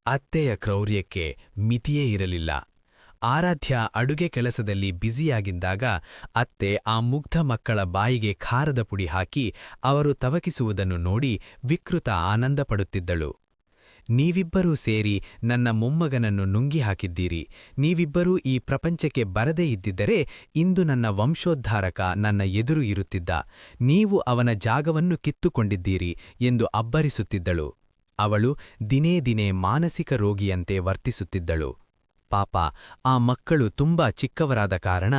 ಅತ್ತೆಯ ಕ್ರೌರ್ಯಕ್ಕೆ ಮಿತಿಯೇ ಇರಲಿಲ್ಲ. ಆರಾಧ್ಯ ಅಡುಗೆ ಕೆಲಸದಲ್ಲಿ ಬ್ಯುಸಿಯಾಗಿದ್ದಾಗ ಅತ್ತೆ ಆ ಮುಗ್ಧ ಮಕ್ಕಳ ಬಾಯಿಗೆ ಖಾರದ ಪುಡಿ ಹಾಕಿ ಅವರು ತವಕಿಸುವುದನ್ನು ನೋಡಿ ವಿಕೃತ ಆನಂದಪಡುತ್ತಿದ್ದಳು. ನೀವಿಬ್ಬರೂ ಸೇರಿ ನನ್ನ ಮೊಮ್ಮಗನನ್ನು ನುಂಗಿ ಹಾಕಿದ್ದೀರಿ. ನೀವಿಬ್ಬರೂ ಈ ಪ್ರಪಂಚಕ್ಕೆ ಬರದೇ ಇದ್ದಿದ್ದರೆ ಇಂದು ನನ್ನ ವಂಶೋದ್ಧಾರಕ ನನ್ನ ಎದುರು ಇರುತ್ತಿದ್ದ. ನೀವು ಅವನ ಜಾಗವನ್ನು ಕಿತ್ತುಕೊಂಡಿದ್ದೀರಿ ಎಂದು ಅಬ್ಬರಿಸುತ್ತಿದ್ದಳು. ಅವಳು ದಿನೇ ದಿನೇ ಮಾನಸಿಕ ರೋಗಿಯಂತೆ ವರ್ತಿಸುತ್ತಿದ್ದಳು. ಪಾಪ, ಆ ಮಕ್ಕಳು ತುಂಬಾ ಚಿಕ್ಕವರಾದ ಕಾರಣ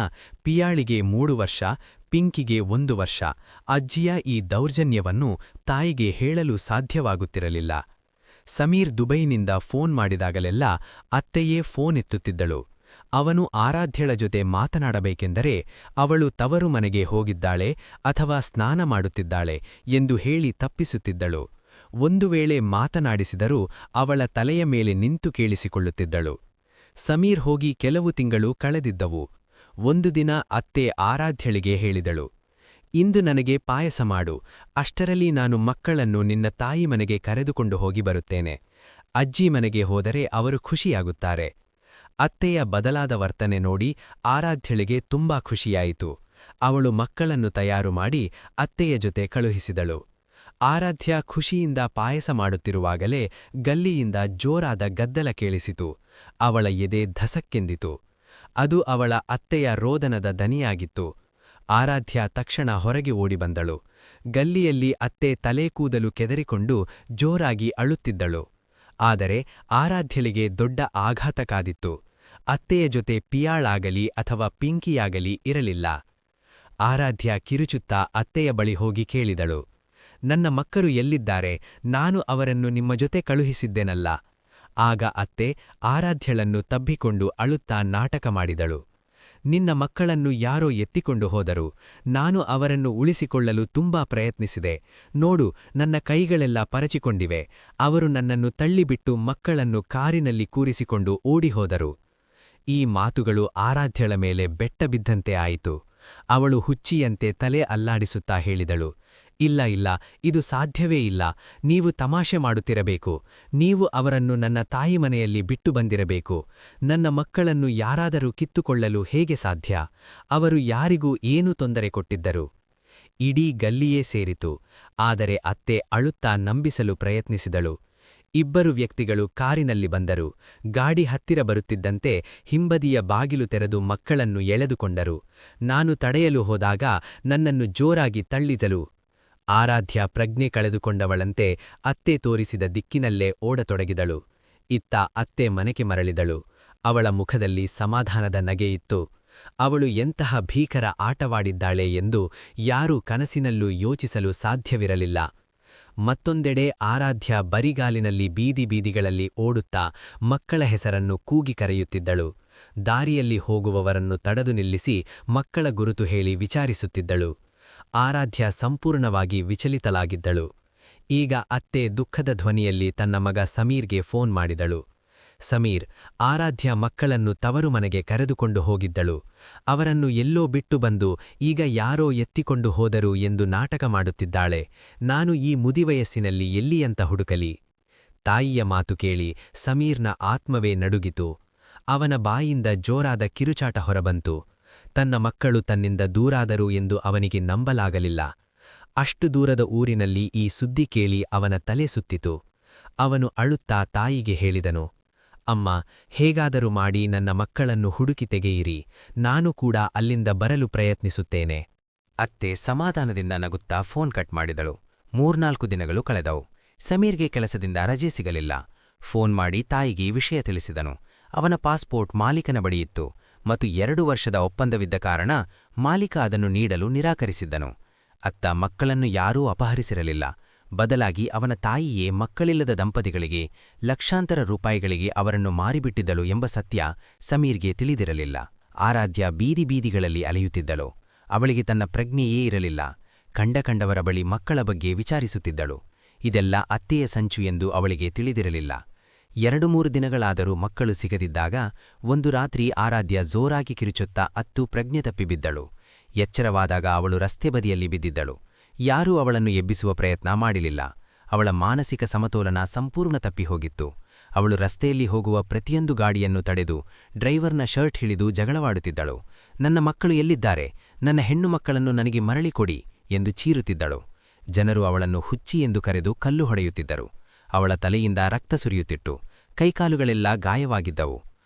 ಪಿಯಾಳಿಗೆ 3 ವರ್ಷ, ಪಿಂಕಿಗೆ 1 ವರ್ಷ. ಅಜ್ಜಿಯ ಈ ದೌರ್ಜನ್ಯವನ್ನು ತಾಯಿಗೆ ಹೇಳಲು ಸಾಧ್ಯವಾಗುತ್ತಿರಲಿಲ್ಲ. ಸಮೀರ್ ದುಬೈನಿಂದ ಫೋನ್ ಮಾಡಿದಾಗಲೆಲ್ಲ ಅತ್ತೆಯೇ ಫೋನ್ ಎತ್ತುತ್ತಿದ್ದಳು. ಅವನು ಆರಾಧ್ಯಳ ಜೊತೆ ಮಾತನಾಡಬೇಕೆಂದರೆ ಅವಳು ತವರು ಮನೆಗೆ ಹೋಗಿದ್ದಾಳೆ ಅಥವಾ ಸ್ನಾನ ಮಾಡುತ್ತಿದ್ದಾಳೆ ಎಂದು ಹೇಳಿ ತಪ್ಪಿಸುತ್ತಿದ್ದಳು. ಒಂದು ವೇಳೆ ಮಾತನಾಡಿಸಿದರೂ ಅವಳ ತಲೆಯ ಮೇಲೆ ನಿಂತು ಕೇಳಿಸಿಕೊಳ್ಳುತ್ತಿದ್ದಳು. ಸಮೀರ್ ಹೋಗಿ ಕೆಲವು ತಿಂಗಳು ಕಳೆದಿದ್ದವು. ಒಂದು ದಿನ ಅತ್ತೆ ಆರಾಧ್ಯಳಿಗೆ ಹೇಳಿದಳು, ಇಂದು ನನಗೆ ಪಾಯಸ ಮಾಡು, ಅಷ್ಟರಲ್ಲಿ ನಾನು ಮಕ್ಕಳನ್ನು ನಿನ್ನ ತಾಯಿ ಮನೆಗೆ ಕರೆದುಕೊಂಡು ಹೋಗಿ ಬರುತ್ತೇನೆ. ಅಜ್ಜಿ ಮನೆಗೆ ಹೋದರೆ ಅವರು ಖುಷಿಯಾಗುತ್ತಾರೆ. ಅತ್ತೆಯ ಬದಲಾದ ವರ್ತನೆ ನೋಡಿ ಆರಾಧ್ಯಳಿಗೆ ತುಂಬಾ ಖುಷಿಯಾಯಿತು. ಅವಳು ಮಕ್ಕಳನ್ನು ತಯಾರು ಮಾಡಿ ಅತ್ತೆಯ ಜೊತೆ ಕಳುಹಿಸಿದಳು. ಆರಾಧ್ಯ ಖುಷಿಯಿಂದ ಪಾಯಸ ಮಾಡುತ್ತಿರುವಾಗಲೇ ಗಲ್ಲಿಯಿಂದ ಜೋರಾದ ಗದ್ದಲ ಕೇಳಿಸಿತು. ಅವಳ ಎದೆ ಧಸಕ್ಕೆಂದಿತು. ಅದು ಅವಳ ಅತ್ತೆಯ ರೋದನದ ದನಿಯಾಗಿತ್ತು. ಆರಾಧ್ಯ ತಕ್ಷಣ ಹೊರಗೆ ಓಡಿಬಂದಳು. ಗಲ್ಲಿಯಲ್ಲಿ ಅತ್ತೆ ತಲೆಕೂದಲು ಕೆದರಿಕೊಂಡು ಜೋರಾಗಿ ಅಳುತ್ತಿದ್ದಳು. ಆದರೆ ಆರಾಧ್ಯಳಿಗೆ ದೊಡ್ಡ ಆಘಾತ ಕಾದಿತ್ತು. ಅತ್ತೆಯ ಜೊತೆ ಪಿಯಾಳಾಗಲಿ ಅಥವಾ ಪಿಂಕಿಯಾಗಲಿ ಇರಲಿಲ್ಲ. ಆರಾಧ್ಯ ಕಿರುಚುತ್ತಾ ಅತ್ತೆಯ ಬಳಿ ಹೋಗಿ ಕೇಳಿದಳು, ನನ್ನ ಮಕ್ಕಳು ಎಲ್ಲಿದ್ದಾರೆ? ನಾನು ಅವರನ್ನು ನಿಮ್ಮ ಜೊತೆ ಕಳುಹಿಸಿದ್ದೆನಲ್ಲ. ಆಗ ಅತ್ತೆ ಆರಾಧ್ಯಳನ್ನು ತಬ್ಬಿಕೊಂಡು ಅಳುತ್ತಾ ನಾಟಕ ಮಾಡಿದಳು. ನಿನ್ನ ಮಕ್ಕಳನ್ನು ಯಾರೋ ಎತ್ತಿಕೊಂಡು ಹೋದರು. ನಾನು ಅವರನ್ನು ಉಳಿಸಿಕೊಳ್ಳಲು ತುಂಬಾ ಪ್ರಯತ್ನಿಸಿದೆ. ನೋಡು, ನನ್ನ ಕೈಗಳೆಲ್ಲ ಪರಚಿಕೊಂಡಿವೆ. ಅವರು ನನ್ನನ್ನು ತಳ್ಳಿಬಿಟ್ಟು ಮಕ್ಕಳನ್ನು ಕಾರಿನಲ್ಲಿ ಕೂರಿಸಿಕೊಂಡು ಓಡಿಹೋದರು. ಈ ಮಾತುಗಳು ಆರಾಧ್ಯಳ ಮೇಲೆ ಬೆಟ್ಟ ಬಿದ್ದಂತೆ ಆಯಿತು. ಅವಳು ಹುಚ್ಚಿಯಂತೆ ತಲೆ ಅಲ್ಲಾಡಿಸುತ್ತಾ ಹೇಳಿದಳು, ಇಲ್ಲ ಇಲ್ಲ, ಇದು ಸಾಧ್ಯವೇ ಇಲ್ಲ. ನೀವು ತಮಾಷೆ ಮಾಡುತ್ತಿರಬೇಕು. ನೀವು ಅವರನ್ನು ನನ್ನ ತಾಯಿ ಮನೆಯಲ್ಲಿ ಬಿಟ್ಟು ಬಂದಿರಬೇಕು. ನನ್ನ ಮಕ್ಕಳನ್ನು ಯಾರಾದರೂ ಕಿತ್ತುಕೊಳ್ಳಲು ಹೇಗೆ ಸಾಧ್ಯ? ಅವರು ಯಾರಿಗೂ ಏನೂ ತೊಂದರೆ ಕೊಟ್ಟಿದ್ದರು? ಇಡೀ ಗಲ್ಲಿಯೇ ಸೇರಿತು. ಆದರೆ ಅತ್ತೆ ಅಳುತ್ತಾ ನಂಬಿಸಲು ಪ್ರಯತ್ನಿಸಿದಳು. ಇಬ್ಬರು ವ್ಯಕ್ತಿಗಳು ಕಾರಿನಲ್ಲಿ ಬಂದರು. ಗಾಡಿ ಹತ್ತಿರ ಬರುತ್ತಿದ್ದಂತೆ ಹಿಂಬದಿಯ ಬಾಗಿಲು ತೆರೆದು ಮಕ್ಕಳನ್ನು ಎಳೆದುಕೊಂಡರು. ನಾನು ತಡೆಯಲು ಹೋದಾಗ ನನ್ನನ್ನು ಜೋರಾಗಿ ತಳ್ಳಿದಳು. ಆರಾಧ್ಯ ಪ್ರಜ್ಞೆ ಕಳೆದುಕೊಂಡವಳಂತೆ ಅತ್ತೆ ತೋರಿಸಿದ ದಿಕ್ಕಿನಲ್ಲೇ ಓಡತೊಡಗಿದಳು. ಇತ್ತ ಅತ್ತೆ ಮನೆಗೆ ಮರಳಿದಳು. ಅವಳ ಮುಖದಲ್ಲಿ ಸಮಾಧಾನದ ನಗೆಯಿತ್ತು. ಅವಳು ಎಂತಹ ಭೀಕರ ಆಟವಾಡಿದ್ದಾಳೆ ಎಂದು ಯಾರೂ ಕನಸಿನಲ್ಲೂ ಯೋಚಿಸಲು ಸಾಧ್ಯವಿರಲಿಲ್ಲ. ಮತ್ತೊಂದೆಡೆ ಆರಾಧ್ಯ ಬರಿಗಾಲಿನಲ್ಲಿ ಬೀದಿ ಬೀದಿಗಳಲ್ಲಿ ಓಡುತ್ತಾ ಮಕ್ಕಳ ಹೆಸರನ್ನು ಕೂಗಿ ಕರೆಯುತ್ತಿದ್ದಳು. ದಾರಿಯಲ್ಲಿ ಹೋಗುವವರನ್ನು ತಡೆದು ನಿಲ್ಲಿಸಿ ಮಕ್ಕಳ ಗುರುತು ಹೇಳಿ ವಿಚಾರಿಸುತ್ತಿದ್ದಳು. ಆರಾಧ್ಯ ಸಂಪೂರ್ಣವಾಗಿ ವಿಚಲಿತಳಾಗಿದ್ದಳು. ಈಗ ಅತ್ತೆ ದುಃಖದ ಧ್ವನಿಯಲ್ಲಿ ತನ್ನ ಮಗ ಸಮೀರ್ಗೆ ಫೋನ್ ಮಾಡಿದಳು. ಸಮೀರ್, ಆರಾಧ್ಯ ಮಕ್ಕಳನ್ನು ತವರು ಮನೆಗೆ ಕರೆದುಕೊಂಡು ಹೋಗಿದ್ದಳು. ಅವರನ್ನು ಎಲ್ಲೋ ಬಿಟ್ಟು ಬಂದು ಈಗ ಯಾರೋ ಎತ್ತಿಕೊಂಡು ಹೋದರು ಎಂದು ನಾಟಕ ಮಾಡುತ್ತಿದ್ದಾಳೆ. ನಾನು ಈ ಮುದಿವಯಸ್ಸಿನಲ್ಲಿ ಎಲ್ಲಿಯಂತ ಹುಡುಕಲಿ? ತಾಯಿಯ ಮಾತು ಕೇಳಿ ಸಮೀರ್ನ ಆತ್ಮವೇ ನಡುಗಿತು. ಅವನ ಬಾಯಿಂದ ಜೋರಾದ ಕಿರುಚಾಟ ಹೊರಬಂತು. ತನ್ನ ಮಕ್ಕಳು ತನ್ನಿಂದ ದೂರಾದರು ಎಂದು ಅವನಿಗೆ ನಂಬಲಾಗಲಿಲ್ಲ. ಅಷ್ಟು ದೂರದ ಊರಿನಲ್ಲಿ ಈ ಸುದ್ದಿ ಕೇಳಿ ಅವನ ತಲೆ ಸುತ್ತಿತು. ಅವನು ಅಳುತ್ತಾ ತಾಯಿಗೆ ಹೇಳಿದನು, ಅಮ್ಮ, ಹೇಗಾದರೂ ಮಾಡಿ ನನ್ನ ಮಕ್ಕಳನ್ನು ಹುಡುಕಿ ತೆಗೆಯಿರಿ. ನಾನು ಕೂಡ ಅಲ್ಲಿಂದ ಬರಲು ಪ್ರಯತ್ನಿಸುತ್ತೇನೆ. ಅತ್ತೆ ಸಮಾಧಾನದಿಂದ ನಗುತ್ತಾ ಫೋನ್ ಕಟ್ ಮಾಡಿದಳು. 3-4 ದಿನಗಳು ಕಳೆದವು. ಸಮೀರ್ಗೆ ಕೆಲಸದಿಂದ ರಜೆ ಸಿಗಲಿಲ್ಲ. ಫೋನ್ ಮಾಡಿ ತಾಯಿಗೆ ವಿಷಯ ತಿಳಿಸಿದನು. ಅವನ ಪಾಸ್ಪೋರ್ಟ್ ಮಾಲೀಕನ ಬಳಿಯಿತ್ತು ಮತ್ತು 2 ವರ್ಷದ ಒಪ್ಪಂದವಿದ್ದ ಕಾರಣ ಮಾಲೀಕ ಅದನ್ನು ನೀಡಲು ನಿರಾಕರಿಸಿದ್ದನು. ಅತ್ತ ಮಕ್ಕಳನ್ನು ಯಾರೂ ಅಪಹರಿಸಿರಲಿಲ್ಲ. ಬದಲಾಗಿ ಅವನ ತಾಯಿಯೇ ಮಕ್ಕಳಿಲ್ಲದ ದಂಪತಿಗಳಿಗೆ ಲಕ್ಷಾಂತರ ರೂಪಾಯಿಗಳಿಗೆ ಅವರನ್ನು ಮಾರಿಬಿಟ್ಟಿದ್ದಳು ಎಂಬ ಸತ್ಯ ಸಮೀರ್ಗೆ ತಿಳಿದಿರಲಿಲ್ಲ. ಆರಾಧ್ಯ ಬೀದಿ ಬೀದಿಗಳಲ್ಲಿ ಅಲೆಯುತ್ತಿದ್ದಳು. ಅವಳಿಗೆ ತನ್ನ ಪ್ರಜ್ಞೆಯೇ ಇರಲಿಲ್ಲ. ಕಂಡವರ ಬಳಿ ಮಕ್ಕಳ ಬಗ್ಗೆ ವಿಚಾರಿಸುತ್ತಿದ್ದಳು. ಇದೆಲ್ಲ ಅತ್ತೆಯ ಸಂಚು ಎಂದು ಅವಳಿಗೆ ತಿಳಿದಿರಲಿಲ್ಲ. 2-3 ದಿನಗಳಾದರೂ ಮಕ್ಕಳು ಸಿಗದಿದ್ದಾಗ ಒಂದು ರಾತ್ರಿ ಆರಾಧ್ಯ ಜೋರಾಗಿ ಕಿರುಚುತ್ತಾ ಅತ್ತು ಪ್ರಜ್ಞೆ ತಪ್ಪಿಬಿದ್ದಳು. ಎಚ್ಚರವಾದಾಗ ಅವಳು ರಸ್ತೆ ಬದಿಯಲ್ಲಿ ಬಿದ್ದಿದ್ದಳು. ಯಾರೂ ಅವಳನ್ನು ಎಬ್ಬಿಸುವ ಪ್ರಯತ್ನ ಮಾಡಲಿಲ್ಲ. ಅವಳ ಮಾನಸಿಕ ಸಮತೋಲನ ಸಂಪೂರ್ಣ ತಪ್ಪಿಹೋಗಿತ್ತು. ಅವಳು ರಸ್ತೆಯಲ್ಲಿ ಹೋಗುವ ಪ್ರತಿಯೊಂದು ಗಾಡಿಯನ್ನು ತಡೆದು ಡ್ರೈವರ್ನ ಶರ್ಟ್ ಹಿಡಿದು ಜಗಳವಾಡುತ್ತಿದ್ದಳು. ನನ್ನ ಮಕ್ಕಳು ಎಲ್ಲಿದ್ದಾರೆ? ನನ್ನ ಹೆಣ್ಣು ಮಕ್ಕಳನ್ನು ನನಗೆ ಮರಳಿ ಕೊಡಿ ಎಂದು ಚೀರುತ್ತಿದ್ದಳು. ಜನರು ಅವಳನ್ನು ಹುಚ್ಚಿ ಎಂದು ಕರೆದು ಕಲ್ಲು ಹೊಡೆಯುತ್ತಿದ್ದರು. ಅವಳ ತಲೆಯಿಂದ ರಕ್ತ ಸುರಿಯುತ್ತಿತ್ತು. ಕೈಕಾಲುಗಳೆಲ್ಲ ಗಾಯವಾಗಿದ್ದವು.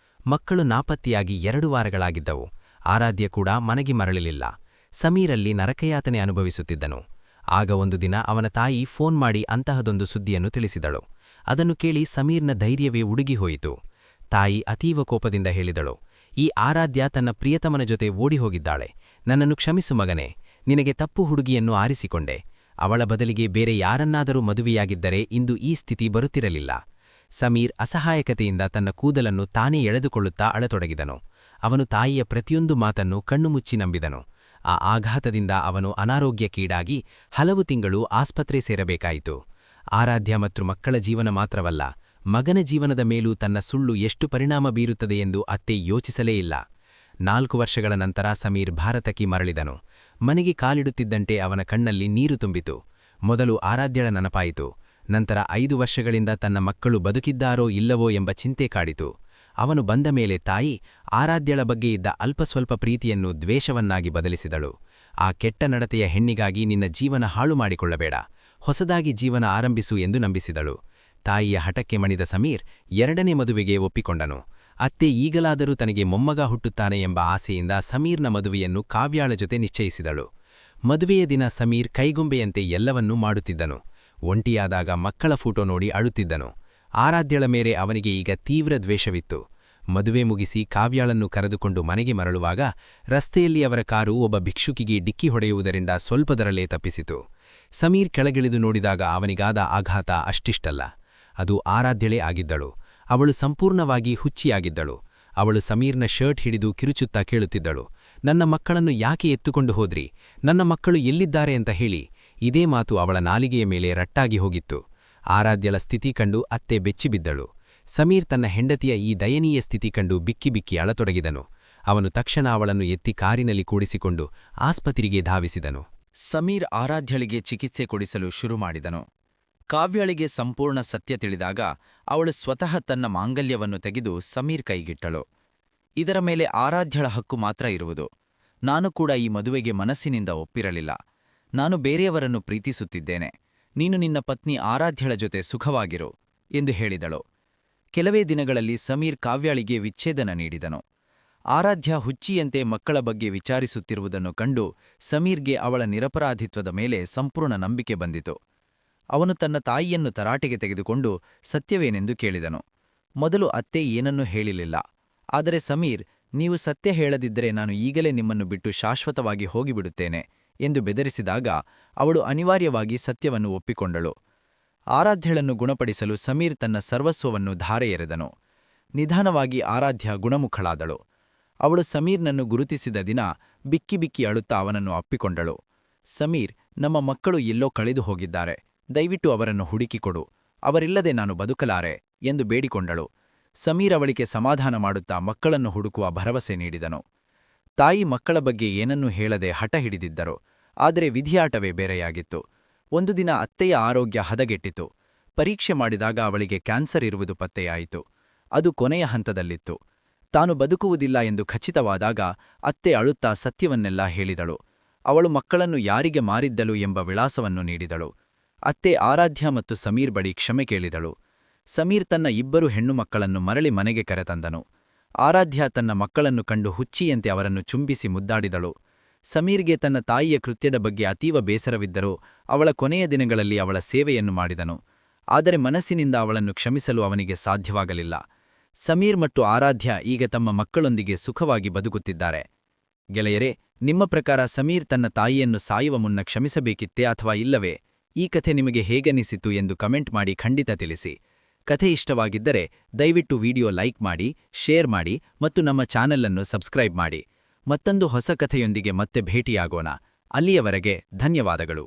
ಮಕ್ಕಳು ನಾಪತ್ತೆಯಾಗಿ 2 ವಾರಗಳಾಗಿದ್ದವು. ಆರಾಧ್ಯ ಕೂಡ ಮನೆಗೆ ಮರಳಲಿಲ್ಲ. ಸಮೀರಲ್ಲಿ ನರಕಯಾತನೆ ಅನುಭವಿಸುತ್ತಿದ್ದನು. ಆಗ ಒಂದು ದಿನ ಅವನ ತಾಯಿ ಫೋನ್ ಮಾಡಿ ಅಂತಹದೊಂದು ಸುದ್ದಿಯನ್ನು ತಿಳಿಸಿದಳು. ಅದನ್ನು ಕೇಳಿ ಸಮೀರ್ನ ಧೈರ್ಯವೇ ಉಡುಗಿಹೋಯಿತು. ತಾಯಿ ಅತೀವ ಕೋಪದಿಂದ ಹೇಳಿದಳು, ಈ ಆರಾಧ್ಯ ತನ್ನ ಪ್ರಿಯತಮನ ಜೊತೆ ಓಡಿಹೋಗಿದ್ದಾಳೆ. ನನ್ನನ್ನು ಕ್ಷಮಿಸು ಮಗನೇ, ನಿನಗೆ ತಪ್ಪು ಹುಡುಗಿಯನ್ನು ಆರಿಸಿಕೊಂಡೆ. ಅವಳ ಬದಲಿಗೆ ಬೇರೆ ಯಾರನ್ನಾದರೂ ಮದುವೆಯಾಗಿದ್ದರೆ ಇಂದು ಈ ಸ್ಥಿತಿ ಬರುತ್ತಿರಲಿಲ್ಲ. ಸಮೀರ್ ಅಸಹಾಯಕತೆಯಿಂದ ತನ್ನ ಕೂದಲನ್ನು ತಾನೇ ಎಳೆದುಕೊಳ್ಳುತ್ತಾ ಅಳತೊಡಗಿದನು. ಅವನು ತಾಯಿಯ ಪ್ರತಿಯೊಂದು ಮಾತನ್ನು ಕಣ್ಣುಮುಚ್ಚಿ ನಂಬಿದನು. ಆ ಆಘಾತದಿಂದ ಅವನು ಅನಾರೋಗ್ಯಕ್ಕೀಡಾಗಿ ಹಲವು ತಿಂಗಳು ಆಸ್ಪತ್ರೆ ಸೇರಬೇಕಾಯಿತು. ಆರಾಧ್ಯ ಮತ್ತು ಮಕ್ಕಳ ಜೀವನ ಮಾತ್ರವಲ್ಲ, ಮಗನ ಜೀವನದ ಮೇಲೂ ತನ್ನ ಸುಳ್ಳು ಎಷ್ಟು ಪರಿಣಾಮ ಬೀರುತ್ತದೆ ಎಂದು ಅತ್ತೆ ಯೋಚಿಸಲೇ ಇಲ್ಲ. 4 ವರ್ಷಗಳ ನಂತರ ಸಮೀರ್ ಭಾರತಕ್ಕೆ ಮರಳಿದನು. ಮನೆಗೆ ಕಾಲಿಡುತ್ತಿದ್ದಂತೆ ಅವನ ಕಣ್ಣಲ್ಲಿ ನೀರು ತುಂಬಿತು. ಮೊದಲು ಆರಾಧ್ಯಳ ನೆನಪಾಯಿತು. ನಂತರ 5 ವರ್ಷಗಳಿಂದ ತನ್ನ ಮಕ್ಕಳು ಬದುಕಿದ್ದಾರೋ ಇಲ್ಲವೋ ಎಂಬ ಚಿಂತೆ ಕಾಡಿತು. ಅವನು ಬಂದ ಮೇಲೆ ತಾಯಿ ಆರಾಧ್ಯಳ ಬಗ್ಗೆ ಇದ್ದ ಅಲ್ಪಸ್ವಲ್ಪ ಪ್ರೀತಿಯನ್ನು ದ್ವೇಷವನ್ನಾಗಿ ಬದಲಿಸಿದಳು. ಆ ಕೆಟ್ಟ ನಡತೆಯ ಹೆಣ್ಣಿಗಾಗಿ ನಿನ್ನ ಜೀವನ ಹಾಳು ಮಾಡಿಕೊಳ್ಳಬೇಡ, ಹೊಸದಾಗಿ ಜೀವನ ಆರಂಭಿಸು ಎಂದು ನಂಬಿಸಿದಳು. ತಾಯಿಯ ಹಠಕ್ಕೆ ಮಣಿದ ಸಮೀರ್ 2ನೇ ಮದುವೆಗೆ ಒಪ್ಪಿಕೊಂಡನು. ಅತ್ತೆ ಈಗಲಾದರೂ ತನಗೆ ಮೊಮ್ಮಗ ಹುಟ್ಟುತ್ತಾನೆ ಎಂಬ ಆಸೆಯಿಂದ ಸಮೀರ್ನ ಮದುವೆಯನ್ನು ಕಾವ್ಯಾಳ ಜೊತೆ ನಿಶ್ಚಯಿಸಿದಳು. ಮದುವೆಯ ದಿನ ಸಮೀರ್ ಕೈಗೊಂಬೆಯಂತೆ ಎಲ್ಲವನ್ನೂ ಮಾಡುತ್ತಿದ್ದನು. ಒಂಟಿಯಾದಾಗ ಮಕ್ಕಳ ಫೋಟೋ ನೋಡಿ ಅಳುತ್ತಿದ್ದನು. ಆರಾಧ್ಯಳ ಮೇಲೆ ಅವನಿಗೆ ಈಗ ತೀವ್ರ ದ್ವೇಷವಿತ್ತು. ಮದುವೆ ಮುಗಿಸಿ ಕಾವ್ಯಾಳನ್ನು ಕರೆದುಕೊಂಡು ಮನೆಗೆ ಮರಳುವಾಗ ರಸ್ತೆಯಲ್ಲಿ ಅವರ ಕಾರು ಒಬ್ಬ ಭಿಕ್ಷುಕಿಗೆ ಡಿಕ್ಕಿ ಹೊಡೆಯುವುದರಿಂದ ಸ್ವಲ್ಪದರಲ್ಲೇ ತಪ್ಪಿಸಿತು. ಸಮೀರ್ ಕೆಳಗಿಳಿದು ನೋಡಿದಾಗ ಅವನಿಗಾದ ಆಘಾತ ಅಷ್ಟಿಷ್ಟಲ್ಲ. ಅದು ಆರಾಧ್ಯಳೇ ಆಗಿದ್ದಳು. ಅವಳು ಸಂಪೂರ್ಣವಾಗಿ ಹುಚ್ಚಿಯಾಗಿದ್ದಳು. ಅವಳು ಸಮೀರ್ನ ಶರ್ಟ್ ಹಿಡಿದು ಕಿರುಚುತ್ತಾ ಕೇಳುತ್ತಿದ್ದಳು, ನನ್ನ ಮಕ್ಕಳನ್ನು ಯಾಕೆ ಎತ್ತುಕೊಂಡು ಹೋದ್ರಿ? ನನ್ನ ಮಕ್ಕಳು ಎಲ್ಲಿದ್ದಾರೆ ಅಂತ ಹೇಳಿ. ಇದೇ ಮಾತು ಅವಳ ನಾಲಿಗೆಯ ಮೇಲೆ ರಟ್ಟಾಗಿ ಹೋಗಿತ್ತು. ಆರಾಧ್ಯಳ ಸ್ಥಿತಿ ಕಂಡು ಅತ್ತೆ ಬೆಚ್ಚಿಬಿದ್ದಳು. ಸಮೀರ್ ತನ್ನ ಹೆಂಡತಿಯ ಈ ದಯನೀಯ ಸ್ಥಿತಿ ಕಂಡು ಬಿಕ್ಕಿ ಬಿಕ್ಕಿ ಅಳತೊಡಗಿದನು. ಅವನು ತಕ್ಷಣ ಅವಳನ್ನು ಎತ್ತಿ ಕಾರಿನಲ್ಲಿ ಕೂಡಿಸಿಕೊಂಡು ಆಸ್ಪತ್ರೆಗೆ ಧಾವಿಸಿದನು. ಸಮೀರ್ ಆರಾಧ್ಯಳಿಗೆ ಚಿಕಿತ್ಸೆ ಕೊಡಿಸಲು ಶುರು ಮಾಡಿದನು. ಕಾವ್ಯಳಿಗೆ ಸಂಪೂರ್ಣ ಸತ್ಯ ತಿಳಿದಾಗ ಅವಳು ಸ್ವತಃ ತನ್ನ ಮಾಂಗಲ್ಯವನ್ನು ತೆಗೆದು ಸಮೀರ್ ಕೈಗಿಟ್ಟಳು. ಇದರ ಮೇಲೆ ಆರಾಧ್ಯಳ ಹಕ್ಕು ಮಾತ್ರ ಇರುವುದು. ನಾನು ಕೂಡ ಈ ಮದುವೆಗೆ ಮನಸ್ಸಿನಿಂದ ಒಪ್ಪಿರಲಿಲ್ಲ. ನಾನು ಬೇರೆಯವರನ್ನು ಪ್ರೀತಿಸುತ್ತಿದ್ದೇನೆ. ನೀನು ನಿನ್ನ ಪತ್ನಿ ಆರಾಧ್ಯಳ ಜೊತೆ ಸುಖವಾಗಿರು ಎಂದು ಹೇಳಿದಳು. ಕೆಲವೇ ದಿನಗಳಲ್ಲಿ ಸಮೀರ್ ಕಾವ್ಯಾಳಿಗೆ ವಿಚ್ಛೇದನ ನೀಡಿದನು. ಆರಾಧ್ಯ ಹುಚ್ಚಿಯಂತೆ ಮಕ್ಕಳ ಬಗ್ಗೆ ವಿಚಾರಿಸುತ್ತಿರುವುದನ್ನು ಕಂಡು ಸಮೀರ್ಗೆ ಅವಳ ನಿರಪರಾಧಿತ್ವದ ಮೇಲೆ ಸಂಪೂರ್ಣ ನಂಬಿಕೆ ಬಂದಿತು. ಅವನು ತನ್ನ ತಾಯಿಯನ್ನು ತರಾಟೆಗೆ ತೆಗೆದುಕೊಂಡು ಸತ್ಯವೇನೆಂದು ಕೇಳಿದನು. ಮೊದಲು ಅತ್ತೆ ಏನನ್ನೂ ಹೇಳಿರಲಿಲ್ಲ. ಆದರೆ ಸಮೀರ್, ನೀವು ಸತ್ಯ ಹೇಳದಿದ್ದರೆ ನಾನು ಈಗಲೇ ನಿಮ್ಮನ್ನು ಬಿಟ್ಟು ಶಾಶ್ವತವಾಗಿ ಹೋಗಿಬಿಡುತ್ತೇನೆ ಎಂದು ಬೆದರಿಸಿದಾಗ ಅವಳು ಅನಿವಾರ್ಯವಾಗಿ ಸತ್ಯವನ್ನು ಒಪ್ಪಿಕೊಂಡಳು. ಆರಾಧ್ಯಳನ್ನು ಗುಣಪಡಿಸಲು ಸಮೀರ್ ತನ್ನ ಸರ್ವಸ್ವವನ್ನು ಧಾರೆ ಎರೆದನು. ನಿಧಾನವಾಗಿ ಆರಾಧ್ಯ ಗುಣಮುಖಳಾದಳು. ಅವಳು ಸಮೀರ್ನನ್ನು ಗುರುತಿಸಿದ ದಿನ ಬಿಕ್ಕಿ ಬಿಕ್ಕಿ ಅಳುತ್ತಾ ಅವನನ್ನು ಅಪ್ಪಿಕೊಂಡಳು. ಸಮೀರ್, ನಮ್ಮ ಮಕ್ಕಳು ಎಲ್ಲೋ ಕಳೆದು ಹೋಗಿದ್ದಾರೆ, ದಯವಿಟ್ಟು ಅವರನ್ನು ಹುಡುಕಿಕೊಡು, ಅವರಿಲ್ಲದೆ ನಾನು ಬದುಕಲಾರೆ ಎಂದು ಬೇಡಿಕೊಂಡಳು. ಸಮೀರ್ ಅವಳಿಗೆ ಸಮಾಧಾನ ಮಾಡುತ್ತಾ ಮಕ್ಕಳನ್ನು ಹುಡುಕುವ ಭರವಸೆ ನೀಡಿದನು. ತಾಯಿ ಮಕ್ಕಳ ಬಗ್ಗೆ ಏನನ್ನೂ ಹೇಳದೆ ಹಠ ಹಿಡಿದಿದ್ದರು. ಆದರೆ ವಿಧಿಯಾಟವೇ ಬೇರೆಯಾಗಿತ್ತು. ಒಂದು ದಿನ ಅತ್ತೆಯ ಆರೋಗ್ಯ ಹದಗೆಟ್ಟಿತು. ಪರೀಕ್ಷೆ ಮಾಡಿದಾಗ ಅವಳಿಗೆ ಕ್ಯಾನ್ಸರ್ ಇರುವುದು ಪತ್ತೆಯಾಯಿತು. ಅದು ಕೊನೆಯ ಹಂತದಲ್ಲಿತ್ತು. ತಾನು ಬದುಕುವುದಿಲ್ಲ ಎಂದು ಖಚಿತವಾದಾಗ ಅತ್ತೆ ಅಳುತ್ತಾ ಸತ್ಯವನ್ನೆಲ್ಲ ಹೇಳಿದಳು. ಅವಳು ಮಕ್ಕಳನ್ನು ಯಾರಿಗೆ ಮಾರಿದ್ದಳು ಎಂಬ ವಿಳಾಸವನ್ನು ನೀಡಿದಳು. ಅತ್ತೆ ಆರಾಧ್ಯ ಮತ್ತು ಸಮೀರ್ ಬಳಿ ಕ್ಷಮೆ ಕೇಳಿದಳು. ಸಮೀರ್ ತನ್ನ 2 ಹೆಣ್ಣು ಮಕ್ಕಳನ್ನು ಮರಳಿ ಮನೆಗೆ ಕರೆತಂದನು. ಆರಾಧ್ಯ ತನ್ನ ಮಕ್ಕಳನ್ನು ಕಂಡು ಹುಚ್ಚಿಯಂತೆ ಅವರನ್ನು ಚುಂಬಿಸಿ ಮುದ್ದಾಡಿದಳು. ಸಮೀರ್ಗೆ ತನ್ನ ತಾಯಿಯ ಕೃತ್ಯದ ಬಗ್ಗೆ ಅತೀವ ಬೇಸರವಿದ್ದರೂ ಅವಳ ಕೊನೆಯ ದಿನಗಳಲ್ಲಿ ಅವಳ ಸೇವೆಯನ್ನು ಮಾಡಿದನು. ಆದರೆ ಮನಸ್ಸಿನಿಂದ ಅವಳನ್ನು ಕ್ಷಮಿಸಲು ಅವನಿಗೆ ಸಾಧ್ಯವಾಗಲಿಲ್ಲ. ಸಮೀರ್ ಮತ್ತು ಆರಾಧ್ಯ ಈಗ ತಮ್ಮ ಮಕ್ಕಳೊಂದಿಗೆ ಸುಖವಾಗಿ ಬದುಕುತ್ತಿದ್ದಾರೆ. ಗೆಳೆಯರೇ, ನಿಮ್ಮ ಪ್ರಕಾರ ಸಮೀರ್ ತನ್ನ ತಾಯಿಯನ್ನು ಸಾಯುವ ಮುನ್ನ ಕ್ಷಮಿಸಬೇಕಿತ್ತೇ ಅಥವಾ ಇಲ್ಲವೇ? ಈ ಕಥೆ ನಿಮಗೆ ಹೇಗನಿಸಿತು ಎಂದು ಕಮೆಂಟ್ ಮಾಡಿ ಖಂಡಿತ ತಿಳಿಸಿ. ಕಥೆ ಇಷ್ಟವಾಗಿದ್ದರೆ ದಯವಿಟ್ಟು ವಿಡಿಯೋ ಲೈಕ್ ಮಾಡಿ, ಶೇರ್ ಮಾಡಿ ಮತ್ತು ನಮ್ಮ ಚಾನೆಲ್ ಅನ್ನು ಸಬ್ಸ್ಕ್ರೈಬ್ ಮಾಡಿ. ಮತ್ತೊಂದು ಹೊಸ ಕಥೆಯೊಂದಿಗೆ ಮತ್ತೆ ಭೇಟಿಯಾಗೋಣ. ಅಲ್ಲಿಯವರೆಗೆ ಧನ್ಯವಾದಗಳು.